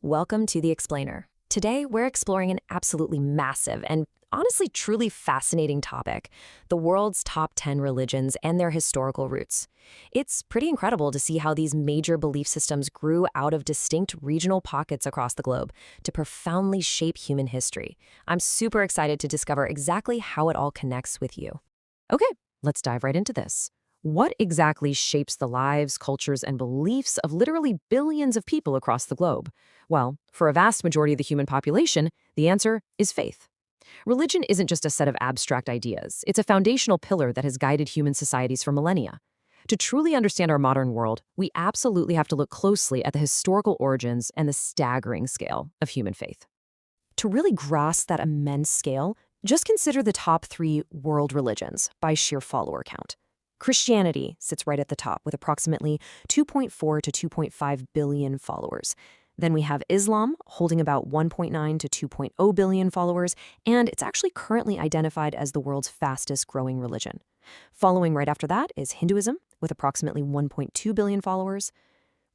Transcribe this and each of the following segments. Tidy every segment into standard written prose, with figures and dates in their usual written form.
Welcome to The Explainer. Today, we're exploring an absolutely massive and honestly truly fascinating topic, the world's top 10 religions and their historical roots. It's pretty incredible to see how these major belief systems grew out of distinct regional pockets across the globe to profoundly shape human history. I'm super excited to discover exactly how it all connects with you. Okay, let's dive right into this. What exactly shapes the lives, cultures, and beliefs of literally billions of people across the globe? Well, for a vast majority of the human population, the answer is faith. Religion isn't just a set of abstract ideas. It's a foundational pillar that has guided human societies for millennia. To truly understand our modern world, we absolutely have to look closely at the historical origins and the staggering scale of human faith. To really grasp that immense scale, just consider the top 3 world religions by sheer follower count. Christianity sits right at the top with approximately 2.4 to 2.5 billion followers. Then we have Islam, holding about 1.9 to 2.0 billion followers, and it's actually currently identified as the world's fastest growing religion. Following right after that is Hinduism, with approximately 1.2 billion followers.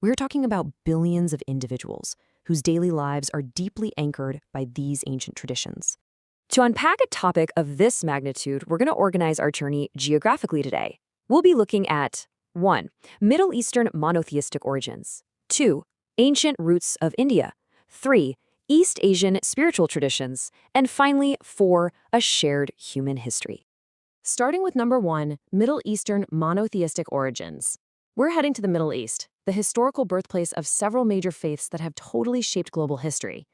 We're talking about billions of individuals whose daily lives are deeply anchored by these ancient traditions. To unpack a topic of this magnitude, we're going to organize our journey geographically today. We'll be looking at 1. Middle Eastern monotheistic origins. 2. Ancient roots of India. 3. East Asian spiritual traditions. And finally, 4. A shared human history. Starting with number 1, Middle Eastern monotheistic origins. We're heading to the Middle East, the historical birthplace of several major faiths that have totally shaped global history.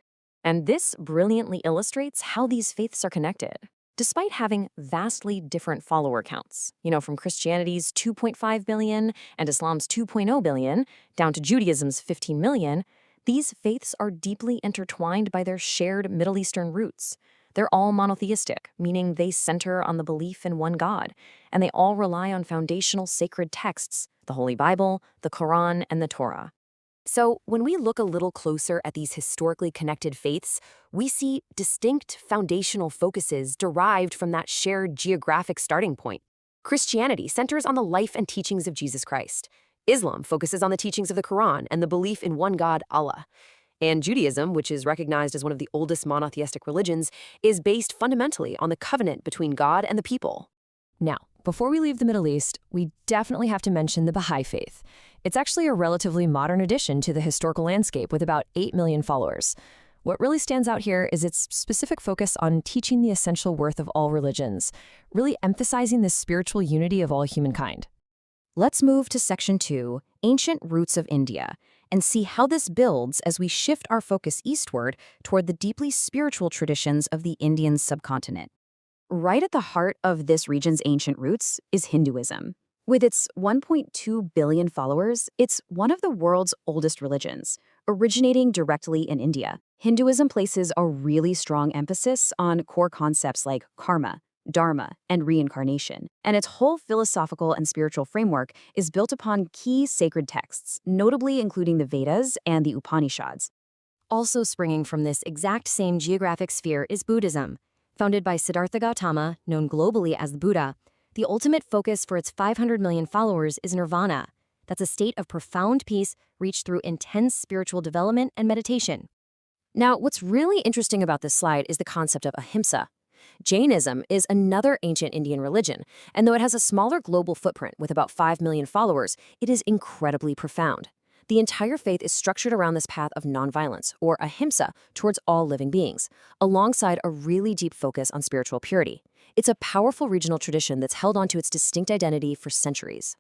And this brilliantly illustrates how these faiths are connected. Despite having vastly different follower counts, from Christianity's 2.5 billion and Islam's 2.0 billion, down to Judaism's 15 million, these faiths are deeply intertwined by their shared Middle Eastern roots. They're all monotheistic, meaning they center on the belief in one God, and they all rely on foundational sacred texts, the Holy Bible, the Quran, and the Torah. So when we look a little closer at these historically connected faiths, we see distinct foundational focuses derived from that shared geographic starting point. Christianity centers on the life and teachings of Jesus Christ. Islam focuses on the teachings of the Quran and the belief in one God, Allah. And Judaism, which is recognized as one of the oldest monotheistic religions, is based fundamentally on the covenant between God and the people. Now, before we leave the Middle East, we definitely have to mention the Baha'i faith. It's actually a relatively modern addition to the historical landscape with about 8 million followers. What really stands out here is its specific focus on teaching the essential worth of all religions, really emphasizing the spiritual unity of all humankind. Let's move to Section 2, Ancient Roots of India, and see how this builds as we shift our focus eastward toward the deeply spiritual traditions of the Indian subcontinent. Right at the heart of this region's ancient roots is Hinduism. With its 1.2 billion followers, it's one of the world's oldest religions. Originating directly in India, Hinduism places a really strong emphasis on core concepts like karma, dharma, and reincarnation. And its whole philosophical and spiritual framework is built upon key sacred texts, notably including the Vedas and the Upanishads. Also springing from this exact same geographic sphere is Buddhism. Founded by Siddhartha Gautama, known globally as the Buddha, the ultimate focus for its 500 million followers is nirvana. That's a state of profound peace reached through intense spiritual development and meditation. Now, what's really interesting about this slide is the concept of ahimsa. Jainism is another ancient Indian religion, and though it has a smaller global footprint with about 5 million followers, it is incredibly profound. The entire faith is structured around this path of nonviolence, or ahimsa, towards all living beings, alongside a really deep focus on spiritual purity. It's a powerful regional tradition that's held onto its distinct identity for centuries.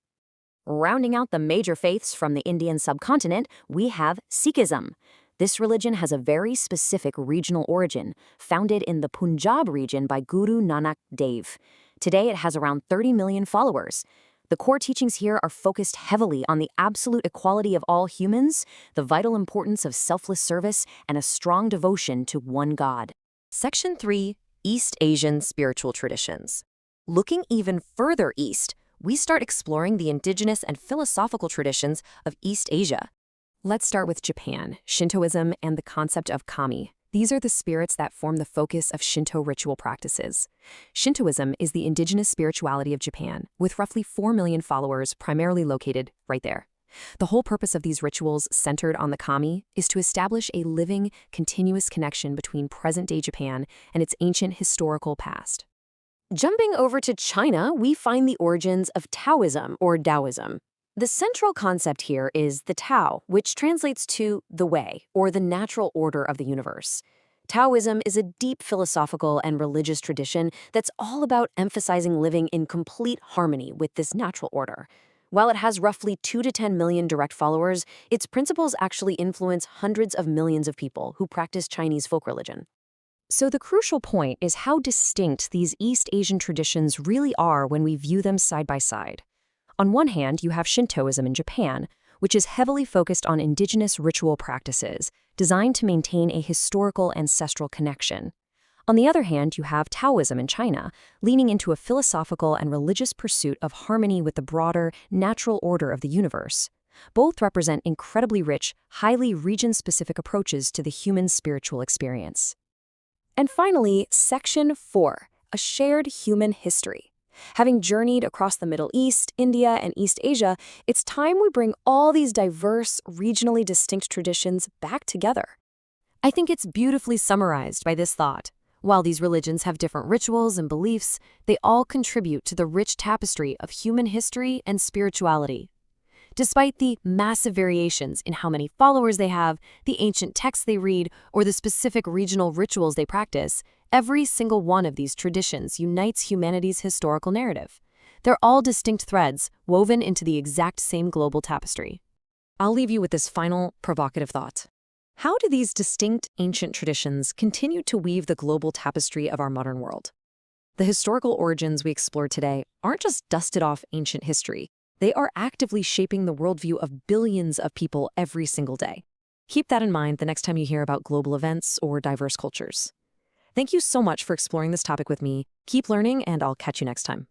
Rounding out the major faiths from the Indian subcontinent, we have Sikhism. This religion has a very specific regional origin, founded in the Punjab region by Guru Nanak Dev. Today, it has around 30 million followers. The core teachings here are focused heavily on the absolute equality of all humans, the vital importance of selfless service, and a strong devotion to one God. Section 3, East Asian Spiritual Traditions. Looking even further east, we start exploring the indigenous and philosophical traditions of East Asia. Let's start with Japan, Shintoism, and the concept of kami. These are the spirits that form the focus of Shinto ritual practices. Shintoism is the indigenous spirituality of Japan, with roughly 4 million followers primarily located right there. The whole purpose of these rituals centered on the kami is to establish a living, continuous connection between present-day Japan and its ancient historical past. Jumping over to China, we find the origins of Taoism or Taoism. The central concept here is the Tao, which translates to the way, or the natural order of the universe. Taoism is a deep philosophical and religious tradition that's all about emphasizing living in complete harmony with this natural order. While it has roughly 2 to 10 million direct followers, its principles actually influence hundreds of millions of people who practice Chinese folk religion. So the crucial point is how distinct these East Asian traditions really are when we view them side by side. On one hand, you have Shintoism in Japan, which is heavily focused on indigenous ritual practices, designed to maintain a historical ancestral connection. On the other hand, you have Taoism in China, leaning into a philosophical and religious pursuit of harmony with the broader, natural order of the universe. Both represent incredibly rich, highly region-specific approaches to the human spiritual experience. And finally, Section 4, a shared human history. Having journeyed across the Middle East, India, and East Asia, it's time we bring all these diverse, regionally distinct traditions back together. I think it's beautifully summarized by this thought. While these religions have different rituals and beliefs, they all contribute to the rich tapestry of human history and spirituality. Despite the massive variations in how many followers they have, the ancient texts they read, or the specific regional rituals they practice, every single one of these traditions unites humanity's historical narrative. They're all distinct threads woven into the exact same global tapestry. I'll leave you with this final provocative thought. How do these distinct ancient traditions continue to weave the global tapestry of our modern world? The historical origins we explored today aren't just dusted off ancient history. They are actively shaping the worldview of billions of people every single day. Keep that in mind the next time you hear about global events or diverse cultures. Thank you so much for exploring this topic with me. Keep learning, and I'll catch you next time.